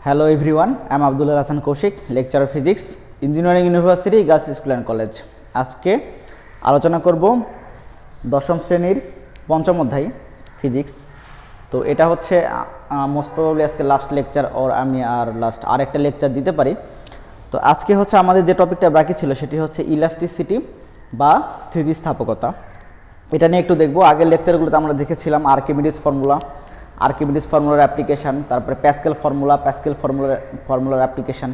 Hello everyone, I am Abdullah Hasan Kaushik, lecturer of physics, Engineering University, Girls School and College. আজকে আলোচনা করব দশম শ্রেণীর পঞ্চম অধ্যায় ফিজিক্স। তো এটা হচ্ছে মোস্ট প্রবাবলি আজকে লাস্ট লেকচার ওর আমি আরেকটা লেকচার দিতে পারি। তো আজকে হচ্ছে আমাদের যে টপিকটা বাকি ছিল সেটি হচ্ছে ইলাস্টিসিটি বা স্থিতিস্থাপকতা। এটা নিয়ে একটু দেখব। আগের লেকচারগুলোতে আমরা দেখেছিলাম আর্কিমিডিস ফর্মুলার অ্যাপ্লিকেশান, তারপরে প্যাসকেল ফর্মুলার অ্যাপ্লিকেশান,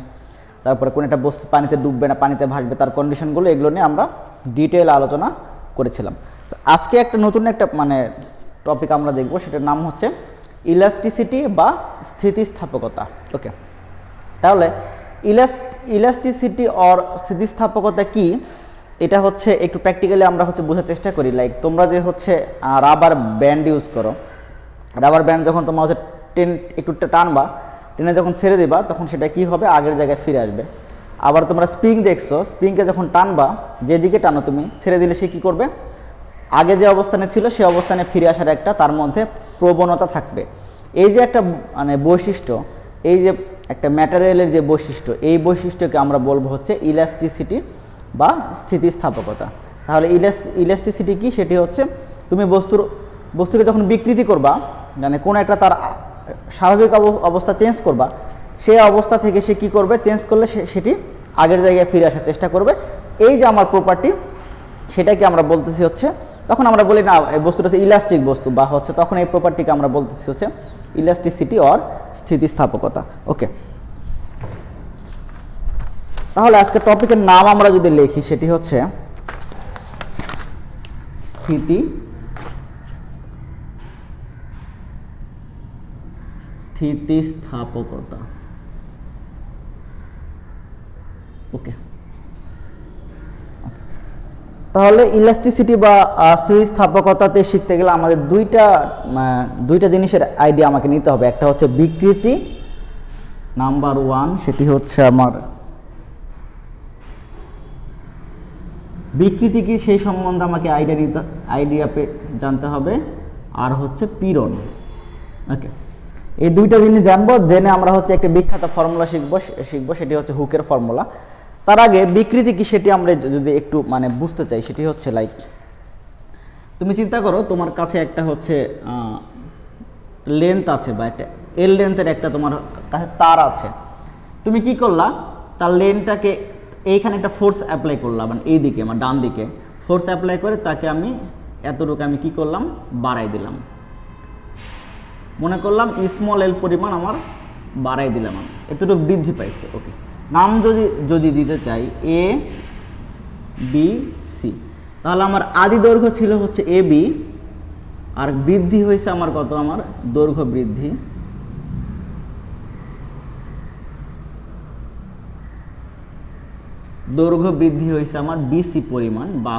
তারপরে কোন একটা বস্তু পানিতে ডুববে না পানিতে ভাসবে তার কন্ডিশনগুলো, এগুলো নিয়ে আমরা ডিটেইল আলোচনা করেছিলাম। তো আজকে নতুন একটা টপিক আমরা দেখব, সেটার নাম হচ্ছে ইলাস্টিসিটি বা স্থিতিস্থাপকতা। ওকে, তাহলে ইলাস্টিসিটি অর স্থিতিস্থাপকতা কি, এটা হচ্ছে একটু প্র্যাকটিক্যালি আমরা বোঝার চেষ্টা করি। লাইক তোমরা যে রাবার ব্যান্ড ইউজ করো, রাবার ব্যান্ড যখন তোমরা একটু টানবা, টেনে যখন ছেড়ে দিবা তখন সেটা কি হবে, আগের জায়গায় ফিরে আসবে। আবার তোমরা স্প্রিং দেখছো, স্প্রিংকে যখন টানবা, যেদিকে টানো তুমি, ছেড়ে দিলে সে কী করবে, আগে যে অবস্থানে ছিল সে অবস্থানে ফিরে আসার একটা তার মধ্যে প্রবণতা থাকবে। এই যে একটা বৈশিষ্ট্য, এই যে একটা ম্যাটেরিয়ালের যে বৈশিষ্ট্য, এই বৈশিষ্ট্যকে আমরা বলবো হচ্ছে ইলাস্টিসিটি বা স্থিতিস্থাপকতা। তাহলে ইলাস্টিসিটি কি, সেটি হচ্ছে তুমি বস্তুকে যখন বিকৃতি করবা, কোনো একটা তার স্বাভাবিক অবস্থা চেঞ্জ করবা, সেই অবস্থা থেকে সে কী করবে, চেঞ্জ করলে সেটি আগের জায়গায় ফিরে আসার চেষ্টা করবে। এই যে আমার প্রপার্টি, সেটাকে আমরা বলতেছি হচ্ছে, তখন আমরা বলি না এই বস্তুটা হচ্ছে ইলাস্টিক বস্তু, বা তখন এই প্রপার্টিকে আমরা বলতেছি হচ্ছে ইলাস্টিসিটি অর স্থিতিস্থাপকতা। ওকে, তাহলে আজকে টপিকের নাম আমরা যদি লিখি, সেটি হচ্ছে স্থিতিস্থাপকতা। ওকে, তাহলে ইলাস্টিসিটি বা স্থিতিস্থাপকতাতে শিখতে গেলে আমাদের দুইটা জিনিসের আইডিয়া আমাকে নিতে হবে। একটা হচ্ছে বিকৃতি, নাম্বার 1, সেটি হচ্ছে আমার বিকৃতি কি সেই সম্বন্ধে আমাকে আইডিয়া জানতে হবে, আর হচ্ছে পীড়ন। ওকে, এই দুইটা জিনিস জানবো, জেনে আমরা একটা বিখ্যাত ফর্মুলা শিখবো, সেটি হচ্ছে হুকের ফর্মুলা। তার আগে বিকৃতি কি সেটি আমরা যদি একটু বুঝতে চাই, সেটি হচ্ছে লাইক তুমি চিন্তা করো, তোমার কাছে একটা লেন্থ আছে, বা একটা এল লেন্থের একটা তোমার কাছে তার আছে। তুমি কি করলা, তার লেন্থটাকে এইখানে একটা ফোর্স অ্যাপ্লাই করলাম, এই দিকে ডান দিকে ফোর্স অ্যাপ্লাই করে তাকে আমি এতটুকু আমি কি করলাম, বাড়াই দিলাম। মনে করলাম স্মল এল পরিমাণ আমার বাড়াই দিলাম, আমি এতটুকু বৃদ্ধি পাইছে। ওকে, নাম যদি দিতে চাই এ বি সি, তাহলে আমার আদি দৈর্ঘ্য ছিল হচ্ছে এ বি, আর বৃদ্ধি হয়েছে আমার কত, আমার দৈর্ঘ্য বৃদ্ধি হয়েছে আমার বিসি পরিমাণ, বা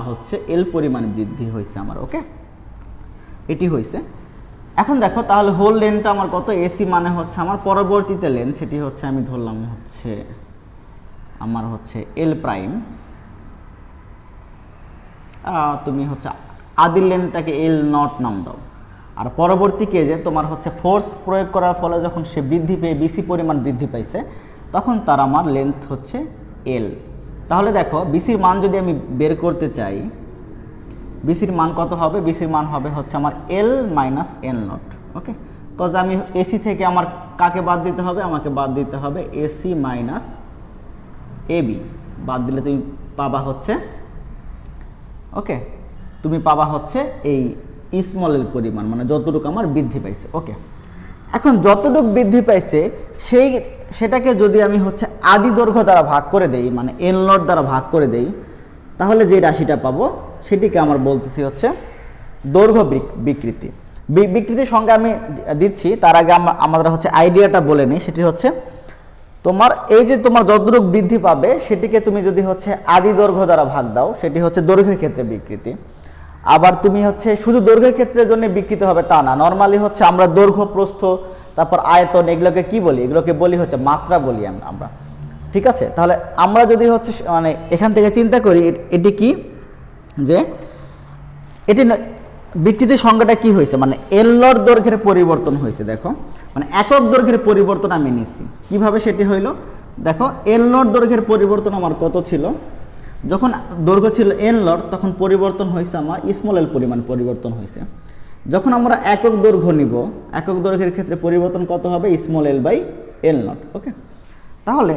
এল পরিমাণ বৃদ্ধি হয়েছে আমার। ওকে, এটি হয়েছে। এখন দেখো, তাহলে হোল লেন্থটা আমার কত, এসি মানে হচ্ছে আমার পরবর্তীতে লেন্থ, সেটি আমি ধরলাম আমার এল প্রাইম। তুমি আদি লেন্থটাকে এল নট নাম দাও। আর পরবর্তী কেজে তোমার ফোর্স প্রয়োগ করার ফলে যখন সে বৃদ্ধি পেয়ে বিসি পরিমাণ বৃদ্ধি পাইছে, তখন তার আমার লেন্থ এল। তাহলে দেখো, বিসির মান যদি আমি বের করতে চাই, বিসির মান কত হবে, বিসির মান হবে আমার L minus L naught. Okay, cause আমি এসি থেকে আমার কাকে বাদ দিতে হবে, আমাকে বাদ দিতে হবে এসি মাইনাস এবি। বাদ দিলে তুমি পাবা ওকে, তুমি পাবা এই স্মল এল পরিমাণ, যতটুকু আমার বৃদ্ধি পাইছে। ওকে, এখন যতটুকু বৃদ্ধি পাইছে সেটাকে যদি আমি আদি দৈর্ঘ্য দ্বারা ভাগ করে দেই, এল নট দ্বারা ভাগ করে দেই, তাহলে যে রাশিটা পাবো সেটিকে আমার বলতেছি দৈর্ঘ্য বিকৃতি। বিকৃতির সঙ্গে আমি দিচ্ছি, তার আগে আমাদের আইডিয়াটা বলে নিই। সেটি তোমার এই যে তোমার যতটুকু বৃদ্ধি পাবে, সেটিকে তুমি যদি আদি দৈর্ঘ্য দ্বারা ভাগ দাও, সেটি দৈর্ঘ্যের ক্ষেত্রে বিকৃতি। আবার তুমি শুধু দৈর্ঘ্যের ক্ষেত্রে জন্য বিকৃতি হবে তা না, নর্মালি আমরা দৈর্ঘ্য, প্রস্থ, তারপর আয়তন, এগুলোকে কি বলি, এগুলোকে বলি মাত্রা বলি আমরা। ঠিক আছে, তাহলে আমরা যদি এখান থেকে চিন্তা করি, এটি কি, যে এটি বিকৃতির সংজ্ঞাটা কি হয়েছে, এল নট দৈর্ঘ্যের পরিবর্তন হয়েছে। দেখো, মানে একক দৈর্ঘ্যের পরিবর্তন আমি নিছি। কিভাবে সেটি হইল, দেখো এল নট দৈর্ঘ্যের পরিবর্তন আমার কত ছিল, যখন দৈর্ঘ্য ছিল এল নট তখন পরিবর্তন হয়েছে আমার স্মল এল পরিমাণ পরিবর্তন হয়েছে। যখন আমরা একক দৈর্ঘ্য নিব, একক দৈর্ঘ্যের ক্ষেত্রে পরিবর্তন কত হবে, small L by L naught. Okay, তাহলে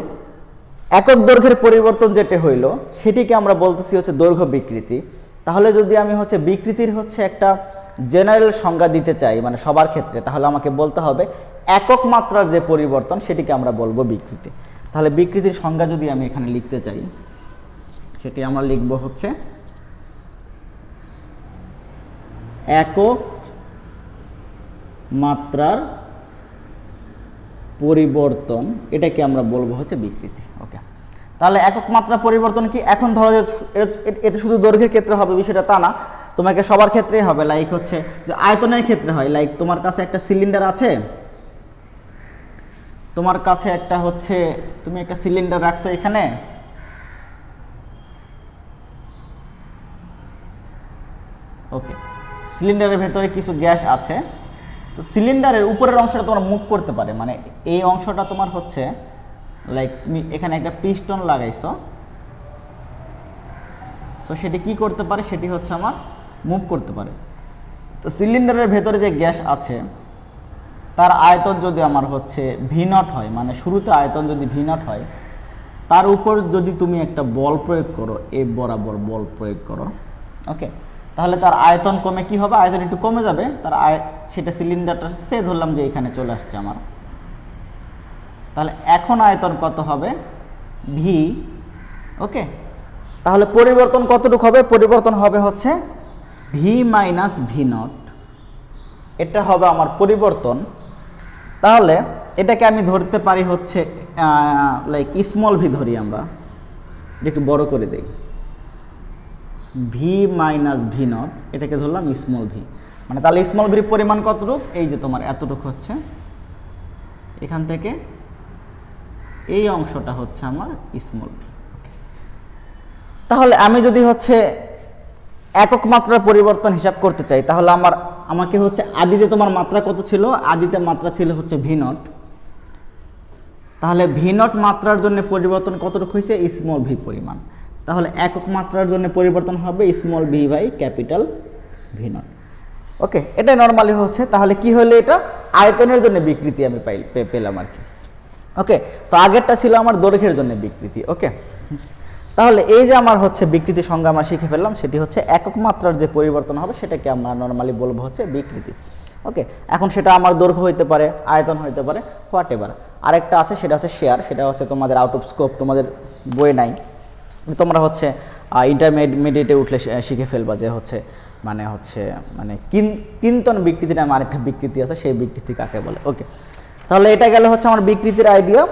একক দৈর্ঘ্যের পরিবর্তন যেটা হইল সেটিকে আমরা বলতেছি হচ্ছে দৈর্ঘ্য বিকৃতি। তাহলে যদি আমি হচ্ছে বিকৃতির হচ্ছে একটা জেনারেল সংজ্ঞা দিতে চাই মানে সবার ক্ষেত্রে, তাহলে আমাকে বলতে হবে একক মাত্রার যে পরিবর্তন সেটিকে আমরা বলবো বিকৃতি। তাহলে বিকৃতির সংজ্ঞা যদি আমি এখানে লিখতে চাই, সেটি আমরা লিখব হচ্ছে একক মাত্রার পরিবর্তন, এটাকে আমরা বলবো হচ্ছে বিকৃতি। ওকে, তাহলে একক মাত্রা পরিবর্তন কি, এখন ধরো যে এটা শুধু দৈর্ঘ্যের ক্ষেত্রে হবে বিষয়টা তা না, তোমাকে সবার ক্ষেত্রেই হবে। লাইক হচ্ছে যে আয়তনের ক্ষেত্রে হয়, লাইক তোমার কাছে একটা সিলিন্ডার আছে, তোমার কাছে একটা হচ্ছে তুমি একটা সিলিন্ডার রাখছো এখানে, ওকে, সিলিন্ডারের ভেতরে কিছু গ্যাস আছে, তো সিলিন্ডারের উপরের অংশটা তোমার মুভ করতে পারে, মানে এই অংশটা তোমার হচ্ছে লাইক তুমি এখানে একটা পিস্টন লাগাইছো, সো সেটি কি করতে পারে, সেটি হচ্ছে আমার মুভ করতে পারে। তো সিলিন্ডারের ভেতরে যে গ্যাস আছে তার আয়তন যদি আমার হচ্ছে ভি নট হয়, মানে শুরুতে আয়তন যদি ভি নট হয়, তার উপর যদি তুমি একটা বল প্রয়োগ করো, এ বরাবর বল প্রয়োগ করো, ওকে, তাহলে তার আয়তন কমে কি হবে, আয়তন একটু কমে যাবে, তার সেটা সিলিন্ডারটা সে ধরলাম যে এখানে চলে আসছে আমার, তাহলে এখন আয়তন কত হবে, ভি। ওকে, তাহলে পরিবর্তন কতটুকু হবে, পরিবর্তন হবে হচ্ছে ভি মাইনাস ভি নট, এটা হবে আমার পরিবর্তন। তাহলে এটাকে আমি ধরতে পারি হচ্ছে লাইক স্মল ভি ধরি আমরা, একটু বড় করে দেই, ভি মাইনাস ভি নট, এটাকে ধরলাম স্মল ভি, মানে তাহলে স্মল ভির পরিমাণ কতটুকু, এই যে তোমার এতটুকু হচ্ছে, এখান থেকে এই অংশটা হচ্ছে আমার স্মল ভি। তাহলে আমি যদি হচ্ছে একক মাত্রার পরিবর্তন হিসাব করতে চাই, তাহলে আমাকে হচ্ছে আদিতে তোমার মাত্রা কত ছিল, আদিতে মাত্রা ছিল হচ্ছে ভি নট, তাহলে ভি নট মাত্রার জন্য পরিবর্তন কতটুকু হয়েছে, স্মল ভি পরিমাণ, তাহলে একক মাত্রার জন্য পরিবর্তন হবে small V by capital V naught. Okay, এটা নর্মালি হচ্ছে, তাহলে কি হলো, এটা আয়তনের জন্য বিকৃতি আমি পেলাম আর কি। ওকে, তো আগেরটা ছিল আমার দৈর্ঘ্যের জন্য বিকৃতি। ওকে, তাহলে এই যে আমার হচ্ছে বিকৃতি সংজ্ঞা আমরা শিখে ফেললাম, সেটি হচ্ছে একক মাত্রার যে পরিবর্তন হবে সেটাকে আমরা নর্মালি বলবো হচ্ছে বিকৃতি। ওকে, এখন সেটা আমার দৈর্ঘ্য হইতে পারে, আয়তন হইতে পারে, হোয়াট এভার। আরেকটা আছে সেটা হচ্ছে শেয়ার, সেটা হচ্ছে তোমাদের আউট অফ স্কোপ, তোমাদের বই নাই, তোমরা হচ্ছে ইন্টারমিডিয়েটে উঠলে শিখে ফেলবা যে হচ্ছে মানে কিন্তন বিকৃতি নামে আরেকটা বিকৃতি আছে, সেই বিকৃতি কাকে বলে। ওকে, তাহলে এটা গেলে হচ্ছে আমার বিকৃতির আইডিয়া।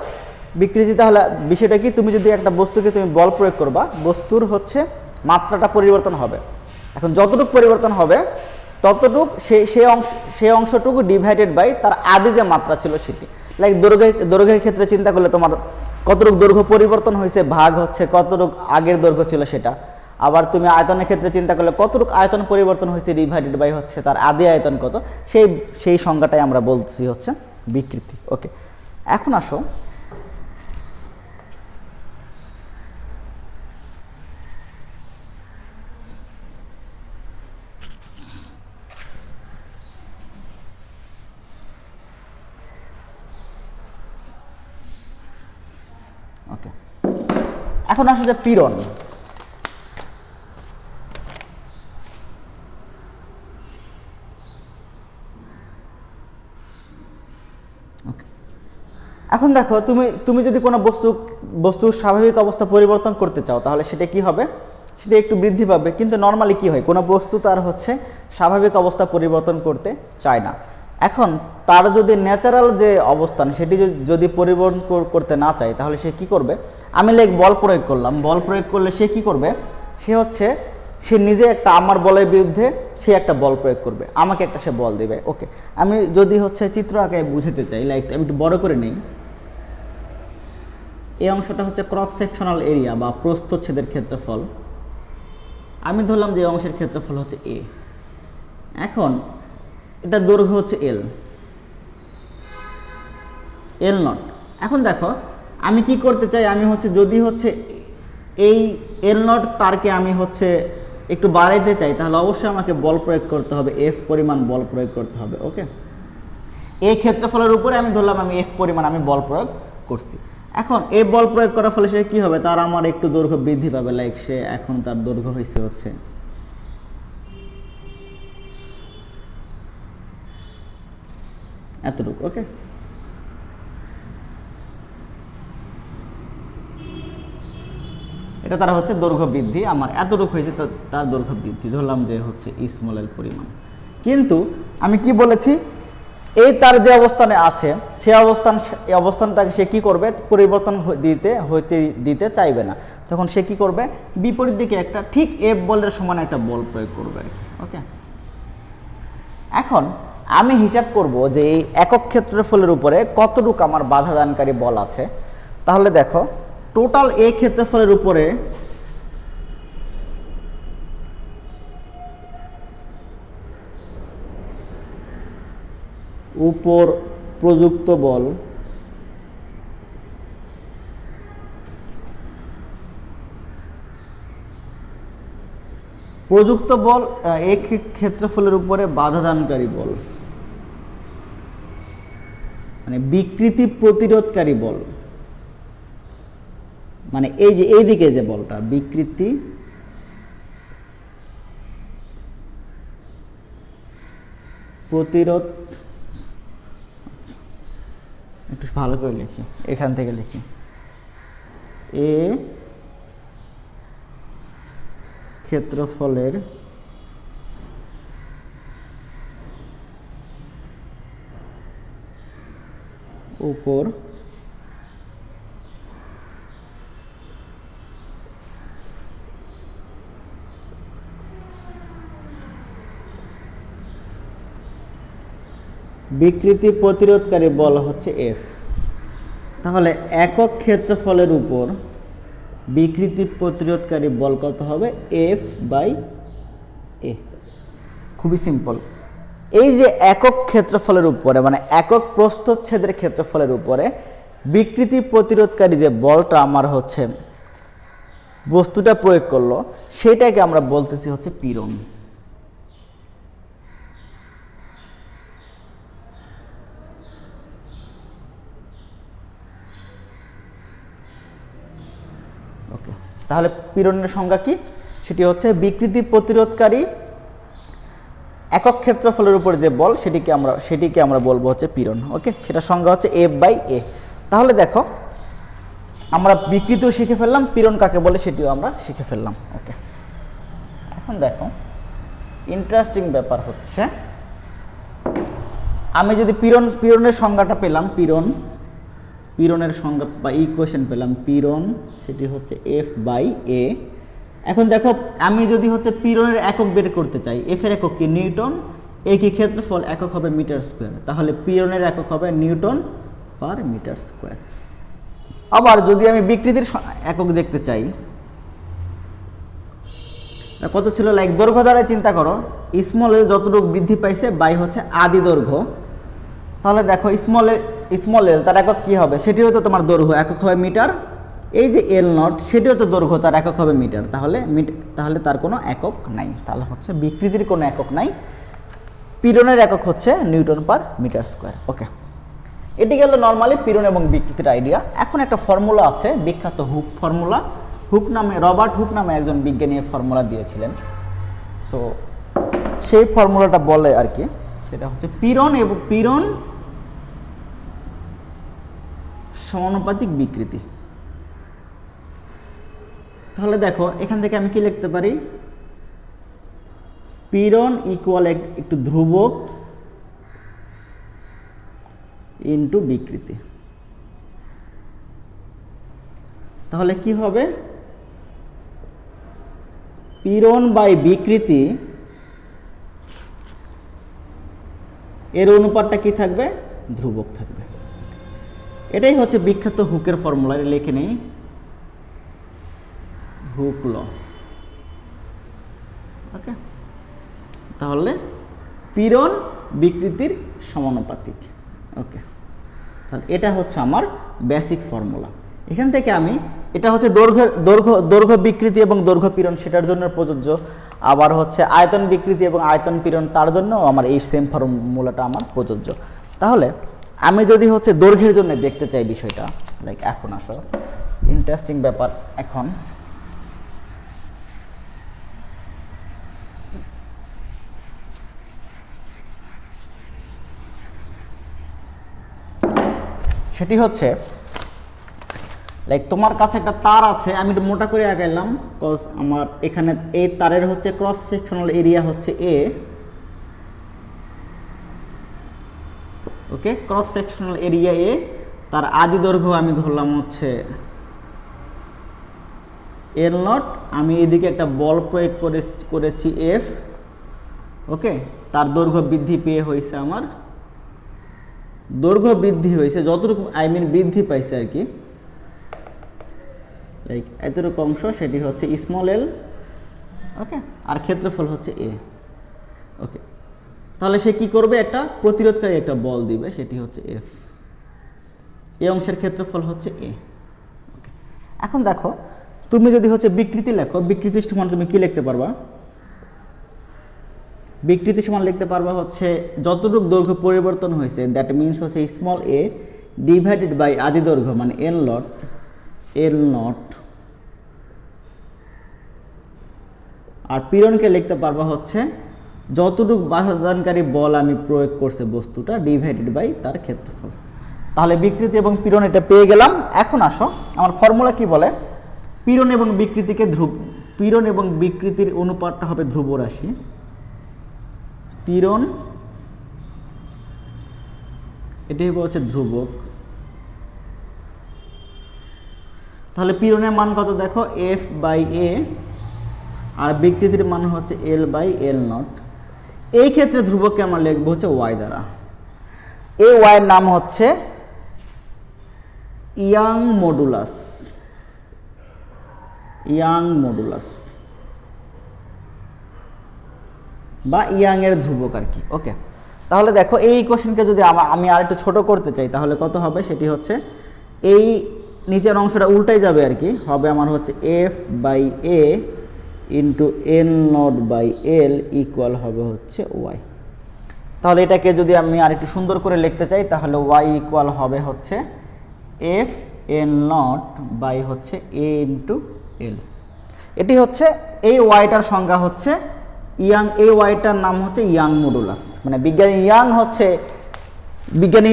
বিকৃতি তাহলে বিষয়টা কি, তুমি যদি একটা বস্তুকে তুমি বল প্রয়োগ করবা, বস্তুর হচ্ছে মাত্রাটা পরিবর্তন হবে, এখন যতটুকু পরিবর্তন হবে ততটুক সেই অংশটুকু ডিভাইডেড বাই তার আদি যে মাত্রা ছিল সেটি। লাইক দৈর্ঘ্যের ক্ষেত্রে চিন্তা করলে তোমার কতটুকু দৈর্ঘ্য পরিবর্তন হয়েছে ভাগ হচ্ছে কতটুকু আগের দৈর্ঘ্য ছিল সেটা, আবার তুমি আয়তনের ক্ষেত্রে চিন্তা করলে কতটুকু আয়তন পরিবর্তন হয়েছে ডিভাইডেড বাই হচ্ছে তার আদি আয়তন কত, সেই সংজ্ঞাটাই আমরা বলছি হচ্ছে বিকৃতি। ওকে, এখন আসো এখন আসে যে পীড়ন। এখন দেখো তুমি যদি কোনো বস্তুর স্বাভাবিক অবস্থা পরিবর্তন করতে চাও, তাহলে সেটা কি হবে, সেটা একটু বৃদ্ধি পাবে, কিন্তু নর্মালি কি হয়, কোনো বস্তু তার হচ্ছে স্বাভাবিক অবস্থা পরিবর্তন করতে চায় না। এখন তার যদি ন্যাচারাল যে অবস্থান সেটি যদি পরিবর্তন করতে না চায়, তাহলে সে কি করবে, আমি লাইক বল প্রয়োগ করলাম, বল প্রয়োগ করলে সে কি করবে, সে নিজে একটা আমার বলের বিরুদ্ধে সে একটা বল প্রয়োগ করবে, আমাকে একটা সে বল দেবে। ওকে, আমি যদি হচ্ছে চিত্র আঁকায় বুঝাতে চাই, লাইক আমি একটু বড় করে নিই, এই অংশটা হচ্ছে ক্রস সেকশনাল এরিয়া বা প্রস্থচ্ছেদের ক্ষেত্রফল, আমি ধরলাম যে অংশের ক্ষেত্রফল হচ্ছে এ, এখন এটা দৈর্ঘ্য হচ্ছে এল, এল নট। এখন দেখো আমি কি করতে চাই, আমি হচ্ছে যদি হচ্ছে এই এল নট তারকে আমি হচ্ছে একটু বাড়াইতে চাই, তাহলে অবশ্যই আমাকে বল প্রয়োগ করতে হবে, এফ পরিমাণ বল প্রয়োগ করতে হবে। ওকে, এই ক্ষেত্রফলের উপরে আমি ধরলাম আমি এফ পরিমাণ আমি বল প্রয়োগ করছি। এখন এই বল প্রয়োগ করার ফলে সে কি হবে, তার আমার একটু দৈর্ঘ্য বৃদ্ধি পাবে। লাইক সে এখন তার দৈর্ঘ্য হয়েছে হচ্ছে এতটুকু। ওকে, এটা তার হচ্ছে দৈর্ঘ্য বৃদ্ধি, আমার এতটুকু হয়েছে তার দৈর্ঘ্য বৃদ্ধি, ধরলাম যে হচ্ছে স্মল এল পরিমাণ। কিন্তু আমি কি বলেছি, এই তার যে অবস্থানে আছে সে অবস্থানটাকে সে কি করবে, পরিবর্তন দিতে চাইবে না। তখন সে কি করবে, বিপরীত দিকে একটা ঠিক এফ বলের সমান একটা বল প্রয়োগ করবে আর কি। ওকে, এখন আমি হিসাব করব যে এই একক ক্ষেত্রফলের উপরে কতটুকু আমার বাধা দানকারী বল আছে। তাহলে দেখো টোটাল এই ক্ষেত্রফলের উপরে উপর প্রযুক্ত বল এই ক্ষেত্রফলের উপরে বাধা দানকারী বল মানে বিকৃতি প্রতিরোধকারী বল, মানে এই যে এইদিকে যে বলটা বিকৃতি প্রতিরোধ, একটু ভালো করে লিখি, এখান থেকে লিখি এ ক্ষেত্রফলের উপর বিকৃতি প্রতিরোধকারী বল হচ্ছে এফ। তাহলে একক ক্ষেত্রফলের উপর বিকৃতি প্রতিরোধকারী বল কত হবে, এফ বাই এ। খুবই সিম্পল। এই যে একক ক্ষেত্রফলের উপরে মানে একক প্রস্থচ্ছেদের ক্ষেত্রফলের উপরে বিকৃতি প্রতিরোধকারী যে বলটা আমার হচ্ছে বস্তুটা প্রয়োগ করলো, সেটাকে আমরা বলতেছি হচ্ছে পীড়ন। ওকে, তাহলে পীড়নের সংজ্ঞা কি, সেটি হচ্ছে বিকৃতি প্রতিরোধকারী একক ক্ষেত্রফলের উপর যে বল সেটিকে আমরা বলবো হচ্ছে পীড়ন। ওকে, সেটার সংজ্ঞা হচ্ছে এফ বাই এ। তাহলে দেখো আমরা বিকৃতিও শিখে ফেললাম, পীড়ন কাকে বলে সেটিও আমরা শিখে ফেললাম। ওকে, এখন দেখো ইন্টারেস্টিং ব্যাপার হচ্ছে আমি যদি পীড়নের সংজ্ঞাটা পেলাম, পীড়নের সংজ্ঞা বা ইকুয়েশন পেলাম পীড়ন, সেটি হচ্ছে এফ বাই এ। এখন দেখো আমি যদি হচ্ছে পীড়নের একক বের করতে চাই, এফ এর একক কি নিউটন, এ কি ক্ষেত্রফল, একক হবে মিটার স্কোয়ার, তাহলে পীড়নের একক হবে নিউটন পার মিটার স্কোয়ার। আবার যদি আমি বিকৃতির একক দেখতে চাই, কত ছিল, লাইক দৈর্ঘ্য দ্বারা চিন্তা করো, স্মল এল যতটুকু বৃদ্ধি পাইছে বাই হচ্ছে আদি দৈর্ঘ্য। তাহলে দেখো স্মল এল তার একক কি হবে, সেটিও তো তোমার দৈর্ঘ্য, একক হবে মিটার। এই যে এল নট সেটিও তো দৈর্ঘ্য, তার একক হবে মিটার। তাহলে তার কোনো একক নাই, তাহলে হচ্ছে বিকৃতির কোনো একক নাই, পীড়নের একক হচ্ছে নিউটন পার মিটার স্কোয়ার। ওকে, এটি গেল নর্মালি পীড়ন এবং বিকৃতির আইডিয়া। এখন একটা ফর্মুলা আছে, বিখ্যাত হুক ফর্মুলা। রবার্ট হুক নামে একজন বিজ্ঞানী ফর্মুলা দিয়েছিলেন। সো সেই ফর্মুলাটা বলে আর কি, সেটা হচ্ছে পীড়ন সমানুপাতিক বিকৃতি। তাহলে দেখো এখান থেকে আমি কি লিখতে পারি, পীড়ন ইকুয়াল একটু ধ্রুবক ইনটু বিকৃতি। তাহলে কি হবে, পীড়ন বাই বিকৃতি এর অনুপাতটা কি থাকবে, ধ্রুবক থাকবে। এটাই হচ্ছে বিখ্যাত হুকের ফর্মুলা, লিখে নেই হুক ল। ওকে, তাহলে পীড়ন বিকৃতির সমানুপাতিক। ওকে, তাহলে এটা হচ্ছে আমার বেসিক ফর্মুলা। এখান থেকে আমি এটা হচ্ছে দৈর্ঘ্য বিকৃতি এবং দৈর্ঘ্য পীড়ন সেটার জন্য প্রযোজ্য, আবার হচ্ছে আয়তন বিকৃতি এবং আয়তন পীড়ন তার জন্য আমার এই সেম ফর্মুলাটা আমার প্রযোজ্য। তাহলে আমি যদি হচ্ছে দৈর্ঘ্যের জন্য দেখতে চাই বিষয়টা, লাইক এখন আসো ইন্টারেস্টিং ব্যাপার। এখন সেটি হচ্ছে লাইক তোমার কাছে একটা তার আছে, আমি একটু মোটা করে আগাইলাম কজ আমার এখানে এই তারের হচ্ছে ক্রস সেকশনাল এরিয়া হচ্ছে এ, ওকে, ক্রস সেকশনাল এরিয়া এ, তার আদি দৈর্ঘ্য আমি ধরলাম হচ্ছে এল নট, আমি এদিকে একটা বল প্রয়োগ করেছি এফ, ওকে, তার দৈর্ঘ্য বৃদ্ধি পেয়ে হয়েছে আমার দৈর্ঘ্য বৃদ্ধি হয়েছে যতটুকু বৃদ্ধি পাইছে আর কি, লাইক এতটুকু অংশ, সেটি হচ্ছে স্মল এল, ওকে, আর ক্ষেত্রফল হচ্ছে এ, ওকে। তাহলে সে কি করবে, একটা প্রতিরোধকারী একটা বল দিবে, সেটি হচ্ছে এফ, এই অংশের ক্ষেত্রফল হচ্ছে এ, ওকে। এখন দেখো তুমি যদি হচ্ছে বিকৃতি লেখো, বিকৃতি সমান তুমি কি লিখতে পারবা, বিকৃতি সমান লিখতে পারবা হচ্ছে যতটুকু দৈর্ঘ্য পরিবর্তন হয়েছে, দ্যাট মিনস হচ্ছে স্মল এ ডিভাইডেড বাই আদি দৈর্ঘ্য মানে এল নট, আর পীড়নকে লিখতে পারবা হচ্ছে যতটুকু বাধাদানকারী বল আমি প্রয়োগ করছে বস্তুটা ডিভাইডেড বাই তার ক্ষেত্রফল। তাহলে বিকৃতি এবং পীড়ন এটা পেয়ে গেলাম। এখন আসো আমার ফর্মুলা কি বলে, পীড়ন এবং বিকৃতিকে পীড়ন এবং বিকৃতির অনুপাতটা হবে ধ্রুব রাশি, পীড়ন এটাই হচ্ছে ধ্রুবক। তাহলে পীড়নের মান কত দেখো, এফ বাই এ, আর বিকৃতির মান হচ্ছে এল বাই এল নট। এই ক্ষেত্রে ধ্রুবককে আমরা লিখবো হচ্ছে ওয়াই দ্বারা। এই ওয়াইয়ের নাম হচ্ছে ইয়াং মডুলাস, বা ইয়াং এর ধ্রুবক আর কি, ওকে। তাহলে দেখো এই ইকুয়েশনকে যদি আমি আর একটু ছোট করতে চাই তাহলে কত হবে, সেটি হচ্ছে এই নিচের অংশটা উল্টাই যাবে আর কি, হবে আমার হচ্ছে F by A into L not by L equal হবে হচ্ছে ওয়াই। তাহলে এটাকে যদি আমি আর একটু সুন্দর করে লিখতে চাই তাহলে ওয়াই ইকুয়াল হবে হচ্ছে এফ এল নট বাই হচ্ছে এ ইন্টু এল। এটি হচ্ছে এই ওয়াইটার সংজ্ঞা হচ্ছে ইয়াং, এই ওয়াইটার নাম হচ্ছে ইয়াং মডুলাস, মানে বিজ্ঞানী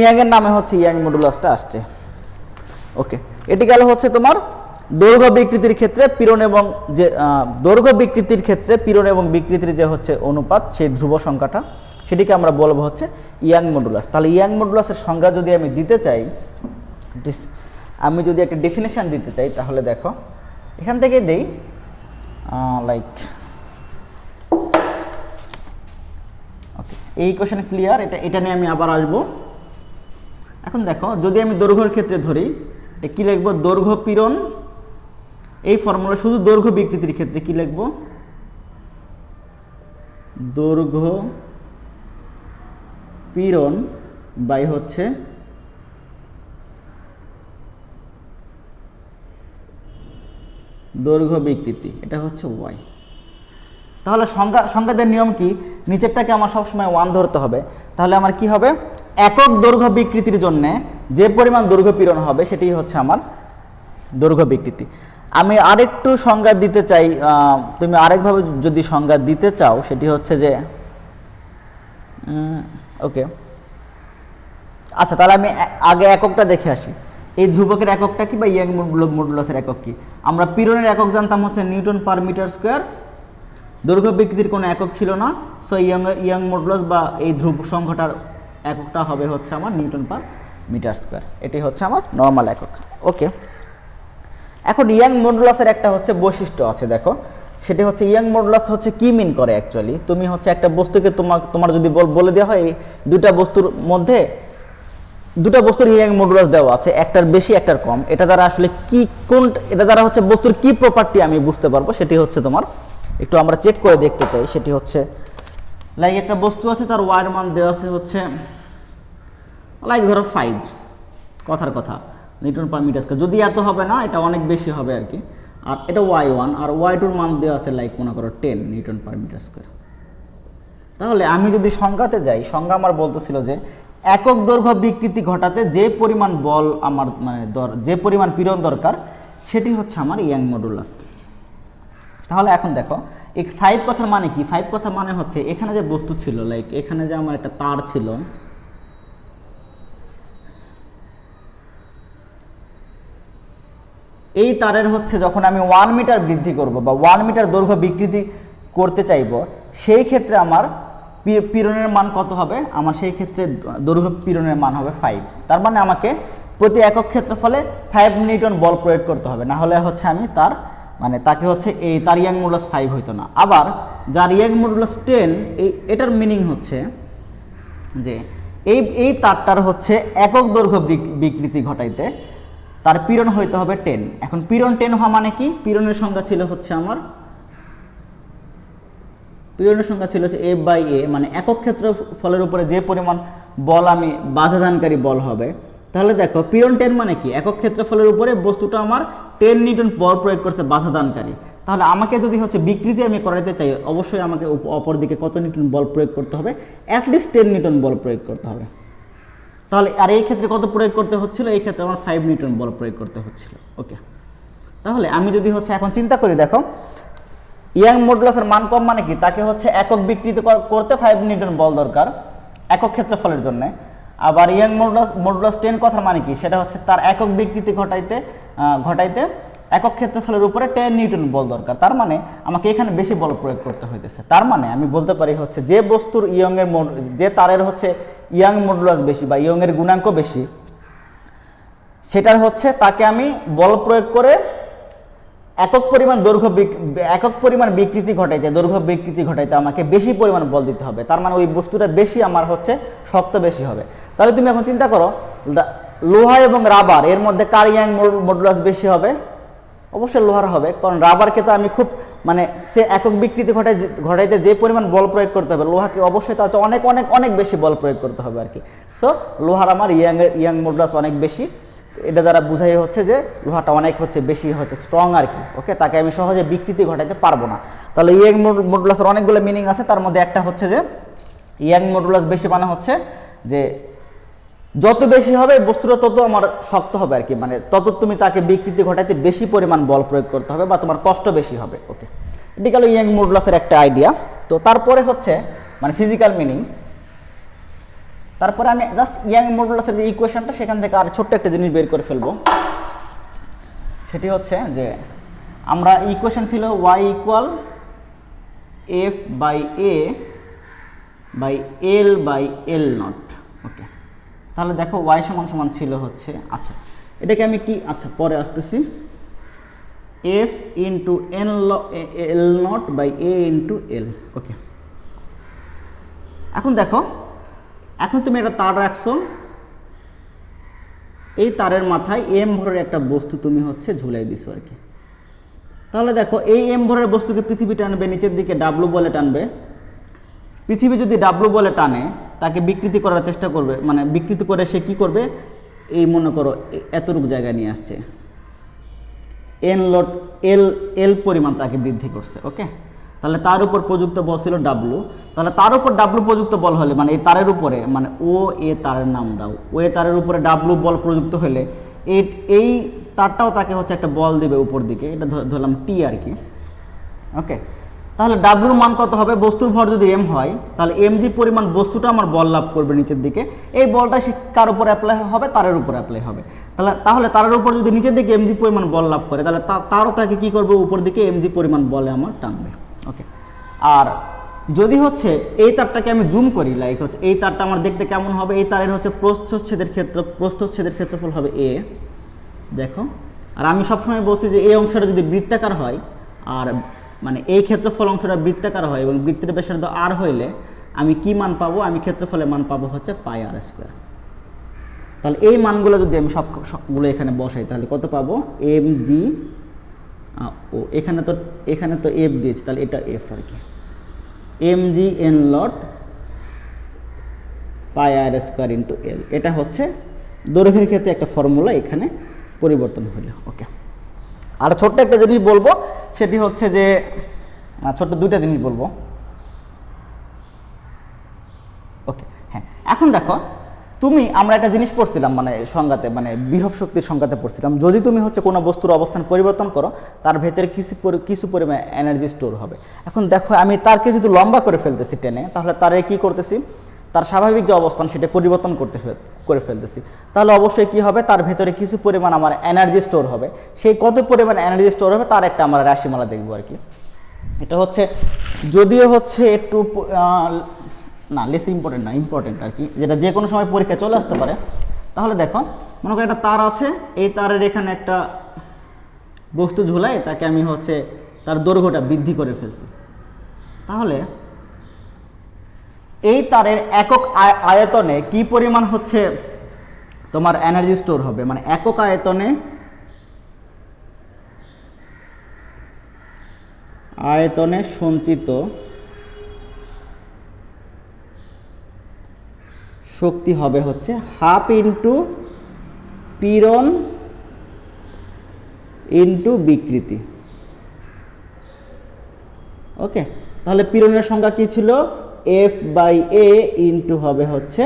ইয়াংয়ের নামে হচ্ছে ইয়াং মডুলাসটা আসছে, ওকে। এটি গেল হচ্ছে তোমার দৈর্ঘ্য বিকৃতির ক্ষেত্রে পীড়ন এবং যে দৈর্ঘ্য বিকৃতির ক্ষেত্রে পীড়ন এবং বিকৃতির যে হচ্ছে অনুপাত, সেই ধ্রুব সংখ্যাটা, সেটিকে আমরা বলবো হচ্ছে ইয়াং মডুলাস। তাহলে ইয়াং মডুলাসের সংজ্ঞা যদি আমি দিতে চাই, আমি যদি একটা ডেফিনেশন দিতে চাই তাহলে দেখো এখান থেকে দেই, লাইক ওকে, এই কোশ্চেন ক্লিয়ার, এটা নিয়ে আমি আবার আসবো। এখন দেখো যদি আমি দৈর্ঘ্যের ক্ষেত্রে ধরি, কি লিখবো, দৈর্ঘ্য পীড়ন, এই ফর্মুলা শুধু দৈর্ঘ্য বিকৃতির ক্ষেত্রে কি লিখবো, দৈর্ঘ্য পীড়ন বাই হচ্ছে দৈর্ঘ্য বিকৃতি, এটা হচ্ছে ওয়াই। তাহলে সংজ্ঞাদের নিয়ম কি, নিচেরটাকে আমার সবসময় 1 ধরতে হবে। তাহলে আমার কি হবে, একক দৈর্ঘ্য বিকৃতির জন্য যে পরিমাণ দৈর্ঘ্য পীড়ন হবে সেটি হচ্ছে আমার দৈর্ঘ্য বিকৃতি। আমি আরেকটু সংজ্ঞা দিতে চাই, তুমি আরেকভাবে যদি সংজ্ঞা দিতে চাও সেটি হচ্ছে যে ওকে, আচ্ছা তাহলে আমি আগে এককটা দেখে আসি। এই ধ্রুবকের এককটা কি বা ইয়াং মডুলাসের একক কি? আমরা পীড়নের একক জানতাম হচ্ছে নিউটন পার মিটার স্কোয়ার, দৈর্ঘ্য বিকৃতির কোনো একক ছিল না, সো ইয়াং মডুলাস বা এই ধ্রুব সংখ্যাটার এককটা হবে হচ্ছে আমার নিউটন পার মিটার স্কোয়ার, এটি হচ্ছে আমার নর্মাল একক, ওকে। এখন ইয়াং মডুলাসের একটা হচ্ছে বৈশিষ্ট্য আছে, দেখো সেটি হচ্ছে ইয়াং মডুলাস হচ্ছে কি মিন করে অ্যাকচুয়ালি, তুমি হচ্ছে একটা বস্তুকে তোমার যদি বলে দেওয়া হয় দুটা বস্তুর মধ্যে দুটা বস্তুর ইয়াং মডুলাস দেওয়া আছে, একটার বেশি একটার কম, এটা দ্বারা আসলে কি এটা দ্বারা হচ্ছে বস্তুর কি প্রপার্টি আমি বুঝতে পারবো, সেটি হচ্ছে তোমার একটু আমরা চেক করে দেখতে চাই। সেটি হচ্ছে লাইক একটা বস্তু আছে, তার ওয়ার মান দেওয়া আছে হচ্ছে লাইক ধরো 5, কথার কথা নিউটন পার মিটার স্কয়ার। যদি এত হবে না, এটা অনেক বেশি হবে আর কি। আর এটা y1 আর y2 এর মান দেওয়া আছে লাইক মনে করো 10 নিউটন পার মিটার স্কয়ার। তাহলে আমি যদি সংজ্ঞাতে যাই, সংজ্ঞা আমার বলতেছিল যে একক দৈর্ঘ্য বিকৃতি ঘটাতে যে পরিমাণ বল আমার মানে যে পরিমাণ পীড়ন দরকার সেটি হচ্ছে আমার ইয়াং মডুলাস। তাহলে এখন দেখো এই 5 কথার মানে কি? 5 কথা মানে হচ্ছে এখানে যে বস্তু ছিল, লাইক এখানে যে আমার একটা তার ছিল, এই তারের হচ্ছে যখন আমি 1 মিটার বৃদ্ধি করব বা 1 মিটার দৈর্ঘ্য বিকৃতি করতে চাইব, সেই ক্ষেত্রে আমার পীড়নের মান কত হবে? আমার সেই ক্ষেত্রে দৈর্ঘ্য পীড়নের মান হবে 5। তার মানে আমাকে প্রতি একক ক্ষেত্রফলে 5 নিউটন বল প্রয়োগ করতে হবে, না হলে হচ্ছে আমি তার মানে তাকে হচ্ছে এই তার ইয়াং মডুলাস 5 হইতো না। আবার যার ইয়াং মডুলাস 10, এটার মিনিং হচ্ছে যে এই তারটার হচ্ছে একক দৈর্ঘ্য বিকৃতি ঘটাইতে তার পীড়ন হইতে হবে 10। এখন পীড়ন 10 হওয়া মানে কি? পীড়নের সংখ্যা ছিল হচ্ছে আমার পীড়নের সংখ্যা ছিল হচ্ছে F/A, মানে একক ক্ষেত্রফলের উপরে যে পরিমাণ বল আমি বাধাদানকারী বল হবে। তাহলে দেখো পীড়ন 10 মানে কি? একক ক্ষেত্রফলের উপরে বস্তুটা আমার 10 নিউটন বল প্রয়োগ করছে বাধাদানকারী। তাহলে আমাকে যদি হচ্ছে বিকৃতি আমি করাইতে চাই, অবশ্যই আমাকে অপর দিকে কত নিউটন বল প্রয়োগ করতে হবে? অ্যাটলিস্ট 10 নিউটন বল প্রয়োগ করতে হবে। তাহলে আর এই ক্ষেত্রে কত প্রয়োগ করতে হচ্ছিল? এই ক্ষেত্রে আমার 5 নিউটন বল প্রয়োগ করতে হচ্ছিল। ওকে, তাহলে আমি যদি হচ্ছে এখন চিন্তা করি, দেখো ইয়াং মডুলাসের মান কম মানে কি? তাকে হচ্ছে একক বিকৃতি করতে 5 নিউটন বল দরকার একক ক্ষেত্রফলের জন্য। আবার ইয়াং মডুলাস 10 কথার মানে কি? সেটা হচ্ছে তার একক বিকৃতি ঘটাইতে একক ক্ষেত্রফলের উপরে 10 নিউটন বল দরকার। তার মানে আমাকে এখানে বেশি বল প্রয়োগ করতে হইতেছে। তার মানে আমি বলতে পারি হচ্ছে যে বস্তুর যে তারের হচ্ছে ইয়াং মডুলাস বেশি বা ইয়ং এর গুণাঙ্ক বেশি, সেটার হচ্ছে তাকে আমি বল প্রয়োগ করে একক পরিমাণ বিকৃতি ঘটাইতে আমাকে বেশি পরিমাণ বল দিতে হবে। তার মানে ওই বস্তুটা বেশি আমার হচ্ছে শক্ত বেশি হবে। তাহলে তুমি এখন চিন্তা করো, লোহা এবং রাবার এর মধ্যে কার ইয়াং মডুলাস বেশি হবে? অবশ্যই লোহার হবে, কারণ রাবারকে তো আমি খুব মানে সে একক বিকৃতি ঘটাইতে যে পরিমাণ বল প্রয়োগ করতে হবে, লোহাকে অবশ্যই তার অনেক অনেক অনেক বেশি বল প্রয়োগ করতে হবে আর কি। সো লোহার আমার ইয়াং মডুলাস অনেক বেশি। এটা দ্বারা বোঝাই হচ্ছে যে লোহাটা অনেক হচ্ছে বেশি হচ্ছে স্ট্রং আর কি। ওকে, তাকে আমি সহজে বিকৃতি ঘটাইতে পারবো না। তাহলে ইয়াং মডুলাসের অনেকগুলো মিনিং আছে, তার মধ্যে একটা হচ্ছে যে ইয়াং মডুলাস বেশি মানে হচ্ছে যে যত বেশি হবে বস্তুটা তত আমার শক্ত হবে আর কি, মানে তত তুমি তাকে বিকৃতি ঘটাইতে বেশি পরিমাণ বল প্রয়োগ করতে হবে বা তোমার কষ্ট বেশি হবে। ওকে, এটি গেল ইয়াং মডুলাসের একটা আইডিয়া। তো তারপরে হচ্ছে মানে ফিজিক্যাল মিনিং। তারপরে আমি জাস্ট ইয়াং মডুলাসের যে ইকুয়েশনটা, সেখান থেকে আর ছোট্ট একটা জিনিস বের করে ফেলবো। সেটি হচ্ছে যে আমরা ইকুয়েশন ছিল y ইকুয়াল F/A/L/L0। ওকে, তাহলে দেখো y সমান সমান ছিল হচ্ছে, আচ্ছা এটাকে আমি কি, আচ্ছা পরে আসতেছি, F into L0/A into L। ওকে, এখন দেখো, এখন তুমি একটা তার রাখছো, এই তারের মাথায় m ভরের একটা বস্তু তুমি হচ্ছে ঝুলাই দিছো আর কি। তাহলে দেখো এই m ভরের বস্তুকে পৃথিবী টানবে, নিচের দিকে W বলে টানবে। পৃথিবী যদি W বলে টানে, তাকে বিকৃতি করার চেষ্টা করবে, মানে বিকৃতি করে সে কি করবে? এই মনে করো এতটুকু জায়গায় নিয়ে আসছে, L পরিমাণ তাকে বৃদ্ধি করছে। ওকে, তাহলে তার উপর প্রযুক্ত বল ছিল W। তাহলে তার উপর W প্রযুক্ত বল হলে, মানে এই তারের উপরে, মানে OA তারের নাম দাও, OA তারের উপরে W বল প্রযুক্ত হলে এই তারটাও তাকে হচ্ছে একটা বল দিবে উপর দিকে, এটা ধরলাম T আর কি। ওকে, তাহলে W মান কত হবে? বস্তুর ভর যদি m হয়, তাহলে mg পরিমাণ বস্তুটা আমার বল লাভ করবে নিচের দিকে। এই বলটা কার উপর অ্যাপ্লাই হবে? তারের উপর অ্যাপ্লাই হবে। তাহলে তারের উপর যদি নিচের দিকে mg পরিমাণ বল লাভ করে, তাহলে তারও তাকে কি করবে? উপর দিকে mg পরিমাণ বলে আমার টানবে। ওকে, আর যদি হচ্ছে এই তারটাকে আমি জুম করি, লাইক হচ্ছে এই তারটা আমার দেখতে কেমন হবে? এই তারের হচ্ছে প্রস্থচ্ছেদের ক্ষেত্রফল হবে a। দেখো, আর আমি সবসময় বলছি যে এই অংশটা যদি বৃত্তাকার হয়, আর মানে এই ক্ষেত্রফল অংশটা বৃত্তাকার হয় এবং বৃত্তের ব্যাসার্ধ r হইলে আমি কি মান পাবো? আমি ক্ষেত্রফলের মান পাবো হচ্ছে πr²। তাহলে এই মানগুলো যদি আমি সবগুলো এখানে বসাই, তাহলে কত পাবো? mg, ও এখানে তো f দিয়েছি, তাহলে এটা f আর কি, mg n লট πr² ইন্টু l। এটা হচ্ছে দৈর্ঘ্যের ক্ষেত্রে একটা ফর্মুলা এখানে পরিবর্তন হলো। ওকে, আর ছোট্ট একটা জিনিস বলবো, সেটি হচ্ছে যে ছোট্ট দুইটা জিনিস বলবো। ওকে, হ্যাঁ, এখন দেখো আমরা একটা জিনিস পড়ছিলাম মানে সংজ্ঞাতে, মানে বিভব শক্তির সংজ্ঞাতে পড়ছিলাম, যদি তুমি হচ্ছে কোনো বস্তুর অবস্থান পরিবর্তন করো তার ভেতরে কিছু পরিমাণ এনার্জি স্টোর হবে। এখন দেখো আমি তারকে যদি লম্বা করে ফেলতেছি টেনে, তাহলে তারে কি করতেছি, তার স্বাভাবিক যে অবস্থান সেটা পরিবর্তন করে ফেলতেছি, তাহলে অবশ্যই কি হবে, তার ভেতরে কিছু পরিমাণ আমার এনার্জি স্টোর হবে। সেই কত পরিমাণ এনার্জি স্টোর হবে তার একটা আমরা রাশিমালা দেখবো আর কি। এটা হচ্ছে যদিও হচ্ছে একটু না লেস ইম্পর্টেন্ট না, ইম্পর্টেন্ট আর কি, যেটা যে কোনো সময় পরীক্ষা চলে আসতে পারে। তাহলে দেখো মনে করো একটা তার আছে, এই তারের এখানে একটা বস্তু ঝুলাই, তাকে আমি হচ্ছে তার দৈর্ঘ্যটা বৃদ্ধি করে ফেলছি। তাহলে এই তারের একক আয়তনে কি পরিমাণ হচ্ছে তোমার এনার্জি স্টোর হবে, মানে একক আয়তনে সঞ্চিত শক্তি হবে হচ্ছে হাফ ইন্টু পীড়ন ইন্টু বিকৃতি। ওকে, তাহলে পীড়নের সংখ্যা কি ছিল, এফ বাই এ ইন্টু হবে হচ্ছে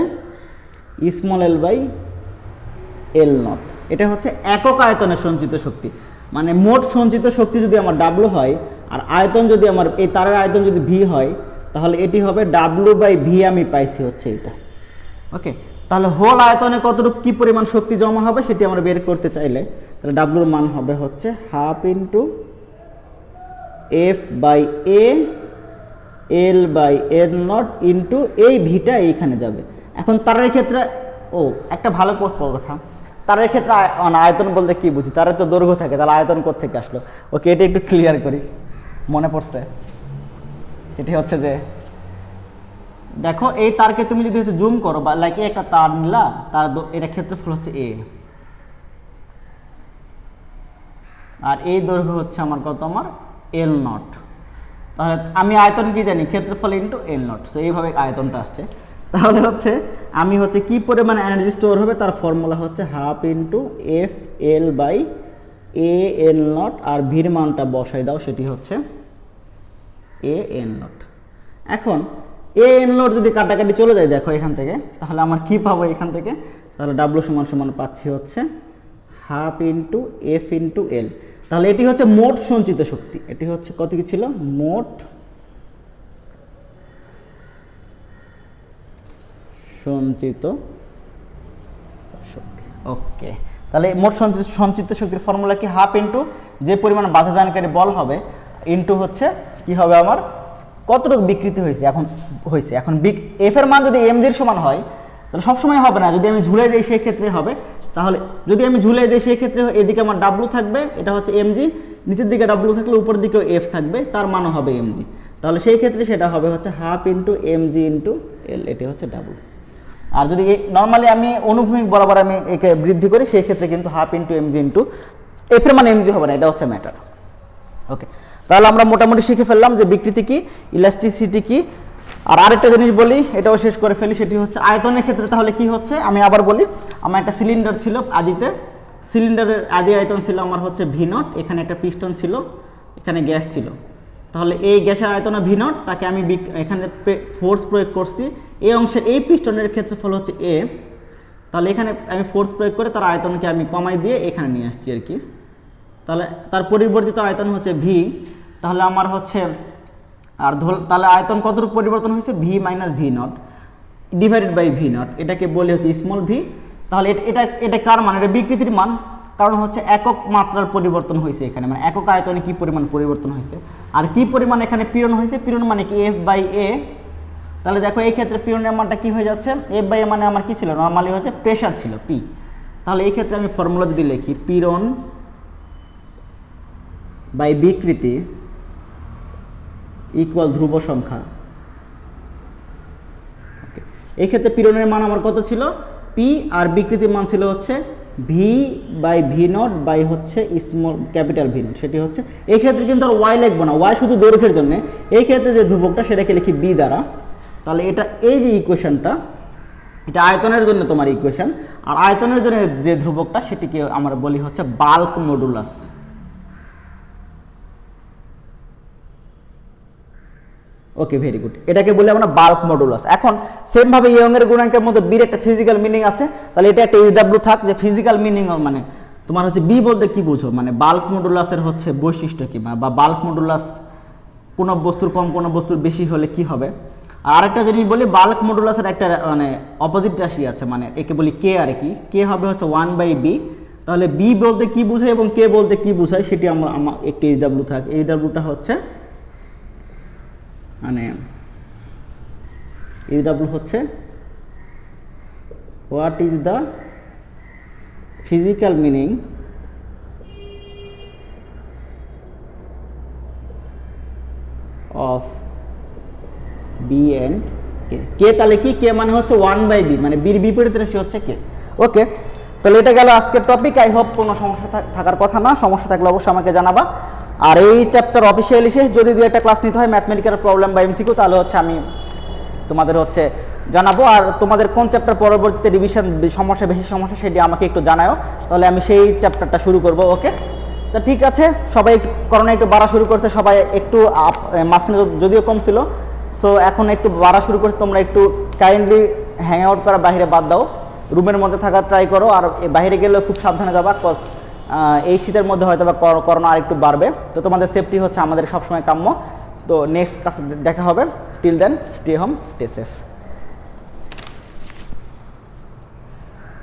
small L by L not. এটা হচ্ছে একক আয়তনে সঞ্চিত শক্তি, মানে মোট সঞ্চিত শক্তি যদি আমার ডাব্লু হয় আর আয়তন যদি আমার এই তারের আয়তন যদি ভি হয়, তাহলে এটি হবে ডাব্লু বাই ভি, আমি পাইছি হচ্ছে এটা। ওকে, তাহলে হোল আয়তনে কতটুকু কি পরিমাণ শক্তি জমা হবে সেটি আমরা বের করতে চাইলে, তাহলে ডাব্লুর মান হবে হচ্ছে half into F by A L by এর নট ইন্টু এই ভিটা এইখানে যাবে। এখন তারের ক্ষেত্রে একটা ভালো কথা, তারের ক্ষেত্রে আয়তন বলতে কি বুঝি, তারের তো দৈর্ঘ্য থাকে, তাহলে আয়তন কোত্থেকে আসলো। ওকে, এটা একটু ক্লিয়ার করি, মনে পড়ছে। সেটি হচ্ছে যে দেখো এই তারকে তুমি যদি হচ্ছে জুম করো বা লাইক একটা তার নিলা, তার এটা ক্ষেত্রফল হচ্ছে এ, আর এই দৈর্ঘ্য হচ্ছে আমার কত, আমার এল নট। তাহলে আমি আয়তন কি জানি, ক্ষেত্রফল ইন্টু এল নট। সো এইভাবে আয়তনটা আসছে। তাহলে হচ্ছে আমি হচ্ছে কি পরিমাণ এনার্জি স্টোর হবে তার ফর্মুলা হচ্ছে half into F L by A L naught, আর ভির মানটা বসাই দাও, সেটি হচ্ছে এ এল নট। এখন এ এল নট যদি কাটাকাটি চলে যায় দেখো এখান থেকে, তাহলে আমার কি পাবো এখান থেকে, তাহলে ডাব্লু সমান সমান পাচ্ছি হচ্ছে half into F into L. তাহলে এটি হচ্ছে মোট সঞ্চিত শক্তি, এটি হচ্ছে কত কি ছিল, মোট সঞ্চিত শক্তি। ওকে, তাহলে মোট সঞ্চিত শক্তির ফর্মুলা কি, হাফ ইন্টু যে পরিমাণ বাধা দানকারী বল হবে ইন্টু হচ্ছে কি হবে আমার কতটুকু বিকৃতি হয়েছে। এখন এফ এর মান যদি এম জির সমান হয় তাহলে সবসময় হবে না, যদি আমি ঝুলে দিই সেই ক্ষেত্রে হবে। তাহলে যদি আমি ঝুলে দিই সেই ক্ষেত্রে এদিকে আমার ডাব্লু থাকবে, এটা হচ্ছে এম জি, নিচের দিকে ডাব্লু থাকলে উপরের দিকেও এফ থাকবে, তার মানও হবে এম জি। তাহলে সেই ক্ষেত্রে সেটা হবে হচ্ছে half into M G into L, এটি হচ্ছে ডাব্লু। আর যদি নর্মালি আমি অনুভূমিক বরাবর আমি একে বৃদ্ধি করি সেই ক্ষেত্রে কিন্তু half into M G into F এর মান এম জি হবে না, এটা হচ্ছে ম্যাটার। ওকে, তাহলে আমরা মোটামুটি শিখে ফেললাম যে বিকৃতি কি, ইলাস্টিসিটি কি। আর আরেকটা জিনিস বলি, এটাও শেষ করে ফেলি, সেটি হচ্ছে আয়তনের ক্ষেত্রে তাহলে কি হচ্ছে, আমি আবার বলি, আমার একটা সিলিন্ডার ছিল আদিতে, সিলিন্ডারের আদি আয়তন ছিল আমার হচ্ছে ভি নট, এখানে একটা পিস্টন ছিল, এখানে গ্যাস ছিল। তাহলে এই গ্যাসের আয়তন ভি নট, তাকে আমি এখানে ফোর্স প্রয়োগ করছি, এই অংশের এই পিস্টনের ক্ষেত্রফল হচ্ছে এ, তাহলে এখানে আমি ফোর্স প্রয়োগ করে তার আয়তনকে আমি কমাই দিয়ে এখানে নিয়ে আসছি আর কি। তাহলে তার পরিবর্তিত আয়তন হচ্ছে ভি, তাহলে আমার হচ্ছে আর তাহলে আয়তন কতটুকু পরিবর্তন হয়েছে, V minus V not divided by V not, এটাকে বলে হচ্ছে স্মল ভি। তাহলে এটা কার মান, এটা বিকৃতির মান, কারণ হচ্ছে একক মাত্রার পরিবর্তন হয়েছে এখানে, মানে একক আয়তনে কি পরিমাণ পরিবর্তন হয়েছে, আর কি পরিমাণ এখানে পীড়ন হয়েছে, পীড়ন মানে কি এফ বাই এ। তাহলে দেখো এই ক্ষেত্রে পীড়নের মানটা কি হয়ে যাচ্ছে, এফ বাই এ মানে আমার কি ছিল, নর্মালি হচ্ছে প্রেশার ছিল পি। তাহলে এই ক্ষেত্রে আমি ফর্মুলা যদি লিখি, পীড়ন বাই বিকৃতি ইকুয়াল ধ্রুব সংখ্যা। এই ক্ষেত্রে পীড়নের মান আমার কত ছিল, পি, আর বিকৃতির মান ছিল হচ্ছে V by V not by হচ্ছে স্মল ক্যাপিটাল ভি নট, সেটি হচ্ছে এই ক্ষেত্রে কিন্তু আর ওয়াই লিখবো না, ওয়াই শুধু দৈর্ঘ্যের জন্য। এই ক্ষেত্রে যে ধ্রুবকটা সেটাকে লিখি বি দ্বারা। তাহলে এটা এই যে ইকুয়েশনটা, এটা আয়তনের জন্য তোমার ইকুয়েশন, আর আয়তনের জন্য যে ধ্রুবকটা সেটিকে আমরা বলি হচ্ছে বাল্ক মডুলাস। ওকে, ভেরি গুড, এটাকে বলি আমরা বাল্ক মডুলাস। এখন সেম ভাবে ইয়ং এর গুণাঙ্কের মধ্যে বির একটা ফিজিক্যাল মিনিং আছে, তাহলে এটা একটা এইচডব্লিউ থাক যে ফিজিক্যাল মিনিং মানে তোমার হচ্ছে বি বলতে কি বুঝো, মানে বাল্ক মডুলাসের হচ্ছে বৈশিষ্ট্য কি, বা বাল্ক মডুলাস কোনো বস্তুর কম কোনো বস্তুর বেশি হলে কি হবে। আর একটা জিনিস বলি, বাল্ক মডুলাসের একটা মানে অপোজিট রাশি আছে, মানে একে বলি কে, আর কি কে হবে হচ্ছে 1/b। তাহলে বি বলতে কি বোঝায় এবং কে বলতে কি বোঝায় সেটি আমরা একটু এইচডব্লিউ থাক। এইচডব্লিউটা হচ্ছে মানে এইচডব্লিউ হচ্ছে what is the physical meaning of B and K. K তাহলে কি, কে মানে হচ্ছে 1/b, মানে বির বিপরীত রাশি হচ্ছে কে। ওকে, তাহলে এটা গেল আজকের টপিক। আই হোপ কোনো সমস্যা থাকার কথা না, সমস্যা থাকলে অবশ্যই আমাকে জানাবা। আর এই চ্যাপ্টার অফিসিয়ালি শেষ, যদি দু একটা ক্লাস নিতে হয় ম্যাথমেটিক্যাল প্রবলেম বা এমসিকিউ, তাহলে হচ্ছে আমি তোমাদের হচ্ছে জানাবো। আর তোমাদের কোন চ্যাপ্টার পরবর্তীতে রিভিশন সমস্যা বেশি সমস্যা সেটি আমাকে একটু জানাও, তাহলে আমি সেই চ্যাপ্টারটা শুরু করব। ওকে, তা ঠিক আছে, সবাই একটু করোনা একটু বাড়া শুরু করছে, সবাই একটু মাঝখানে যদিও কম ছিল, সো এখন একটু বাড়া শুরু করছে। তোমরা একটু কাইন্ডলি হ্যাং আউট করা বাইরে বাদ দাও, রুমের মধ্যে থাকার ট্রাই করো। আর বাইরে গেলেও খুব সাবধানে যাবা, কজ এই শীতের মধ্যে হয়তো বা করোনা আর একটু বাড়বে। তো তোমাদের সেফটি হচ্ছে আমাদের সবসময় কাম্য। তো নেক্সট ক্লাসে দেখা হবে। Till then, stay home, stay safe.